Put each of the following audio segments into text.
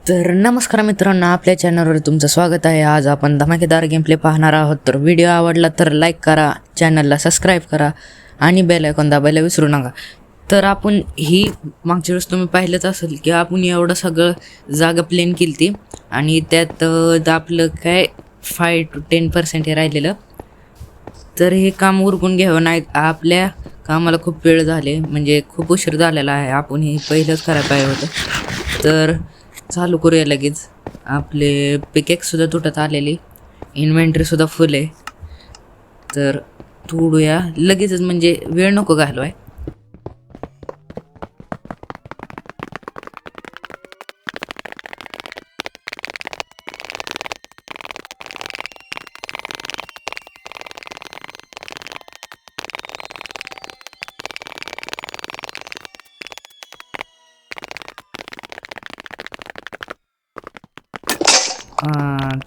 तर नमस्कार मित्रांनो, आपल्या चॅनलवर तुमचं स्वागत आहे. आज आपण धमाकेदार गेम प्ले पाहणार आहोत. तर व्हिडिओ आवडला तर लाईक करा, चॅनलला सबस्क्राईब करा आणि बेल आयकॉन दाबायला विसरू नका. तर आपण ही मागच्या वेळेस तुम्ही पाहिलंच असेल की आपण एवढं सगळं जागा प्लेन केली ती आणि त्यात आपलं काय 5 to 10% हे राहिलेलं. तर हे काम उरकून घ्यावं, नाही आपल्या कामाला खूप वेळ झाले, म्हणजे खूप उशीर झालेला आहे. आपण हे पहिलंच करायला पाहिजे होतं. तर चालू करूया लगेच. आपले पिकेक्ससुद्धा तुटत आलेली, इन्व्हेंटरीसुद्धा फुल आहे. तर तोडूया लगेचच, म्हणजे वेळ नको घालवाय.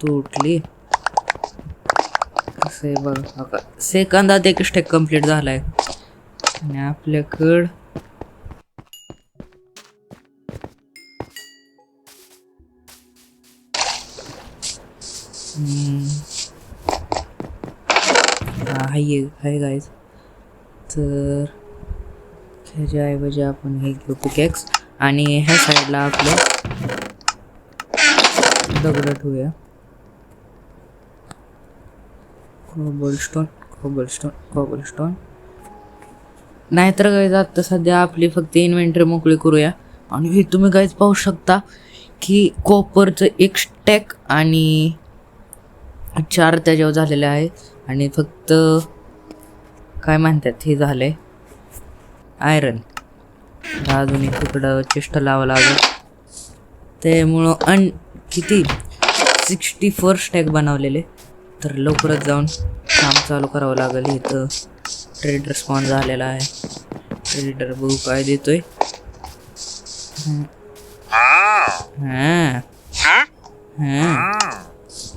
तुटली कसं आहे बघ, सेकंदात एक स्टेक कंप्लीट झालाय आणि आपल्याकडं हाय गाईज. तर ह्याच्याऐवजी आपण हे घेऊ पिकेक्स आणि ह्या साईडला आपलं दगड ठेवूया. कोबलस्टोन नाहीतर गाईज आता सध्या आपली फक्त इन्व्हेंटरी मोकळी करूया. आणि हे तुम्ही गाईज पाहू शकता की कॉपरचं एक स्टॅक आणि 4 त्याच्यावर झालेले आहे. आणि फक्त काय म्हणतात हे झालंय आयरन. अजून एक तिकडं चेस्ट लावावं लागेल. त्यामुळं किती 64 स्टॅक बनवलेले. तर लवकरच जाऊन काम चालू करावं लागेल. इथं ट्रेडर स्पॉन झालेला आहे. ट्रेडर बघू काय देतोय.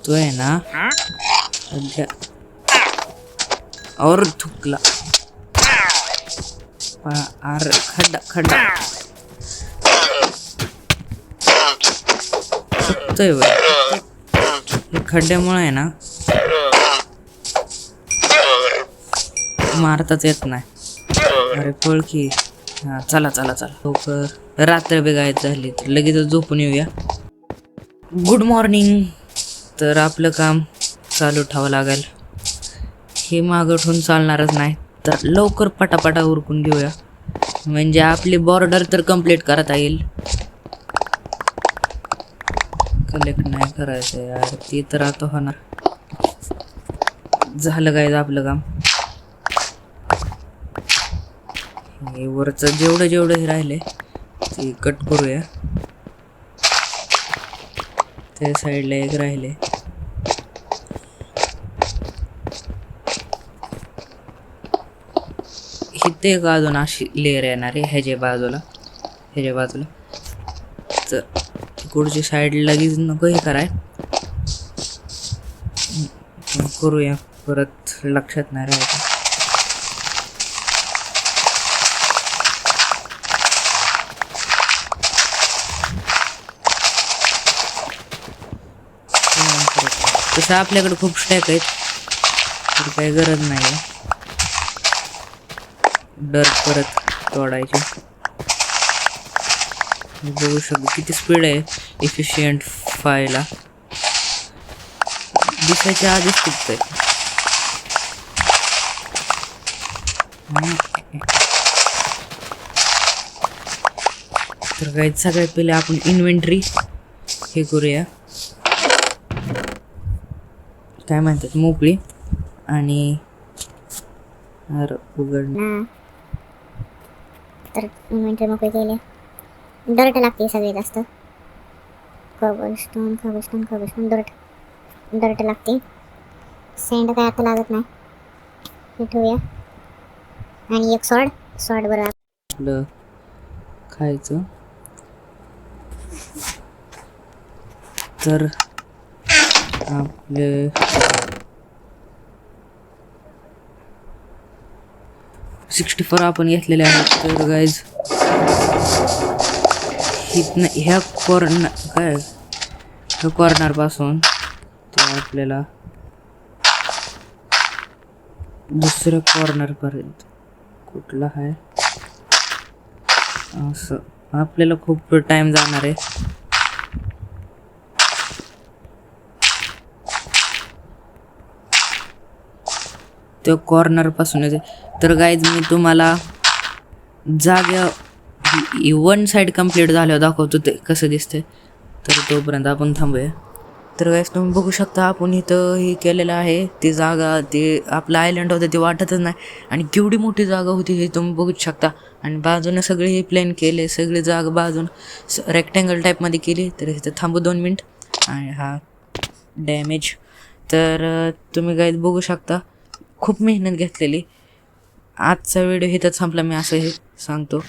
तो आहे ना सध्या और थुकला. खड्डा चुकतोय हे खड्ड्यामुळे आहे ना, मारताच येत नाही. अरे पळ की. चला लवकर, रात्र बेगायत झाली तर लगेच झोपून येऊया. Good morning. तर आपलं काम चालू ठेवावं लागेल. हे मागं ठेवून चालणारच नाही, तर लवकर पटापटा उरकून घेऊया, म्हणजे आपली बॉर्डर तर कंप्लीट करता येईल. कलेक्ट नाही करायचं यार, ती तर आता होणार. झालं काय आपलं काम. हे वरचं जेवढं हे राहिले ते कट करूया. त्या साईडला एक राहिले. इथे एक अजून अशी लेअर येणार आहे ह्याच्या बाजूला. तर तिकडची साईड लगेच नको हे कराय. करूया, परत लक्षात नाही राहायचं. तसं आपल्याकडे खूप स्टॅक आहेत, तर काही गरज नाही आहे डर परत तोडायची. बघू शकतो किती स्पीड आहे इफिशियंट 5 ला. दिसायच्या आधीच तुटतंय. तर काही सगळ्यात पहिले आपण इन्व्हेंटरी हे करूया, काय म्हणतात मोकळी. आणि उघड तर इन्व्हेंटरी मोकळी केली. डर्ट लागते सगळे जास्त. कबलस्टोन डर्ट लागते. सँड काय आता लागत नाही. हे ठेवूया. आणि एक सॉर्ड बरोबर आपलं खायचं. तर आपले 64 आपण घेतलेले आहेत. तर गाईज इथनं ह्या कॉर्नर काय कॉर्नरपासून ते आपल्याला दुसऱ्या कॉर्नरपर्यंत कुठला आहे असं आपल्याला खूप टाइम जाणार आहे. तो कॉर्नरपासून येते. तर गाईज मी तुम्हाला जाग्या वन साईड कंप्लीट झाल्यावर दाखवतो ते कसं दिसते. तर तोपर्यंत आपण थांबूया. तर गाईज तुम्ही बघू शकता आपण इथं हे केलेलं आहे. ती जागा ते आपलं आयलंड होतं ते वाटतच नाही आणि केवढी मोठी जागा होती हे तुम्ही बघूच शकता. आणि बाजूनं सगळे हे प्लेन केले, सगळी जागा बाजून रेक्टँगल टाईपमध्ये केली. तर इथं थांबू 2 मिनिट. आणि हा डॅमेज. तर तुम्ही गाईज बघू शकता खूप मेहनत घेतलेली. आजचा व्हिडिओ इथंच संपला मी असं हे सांगतो.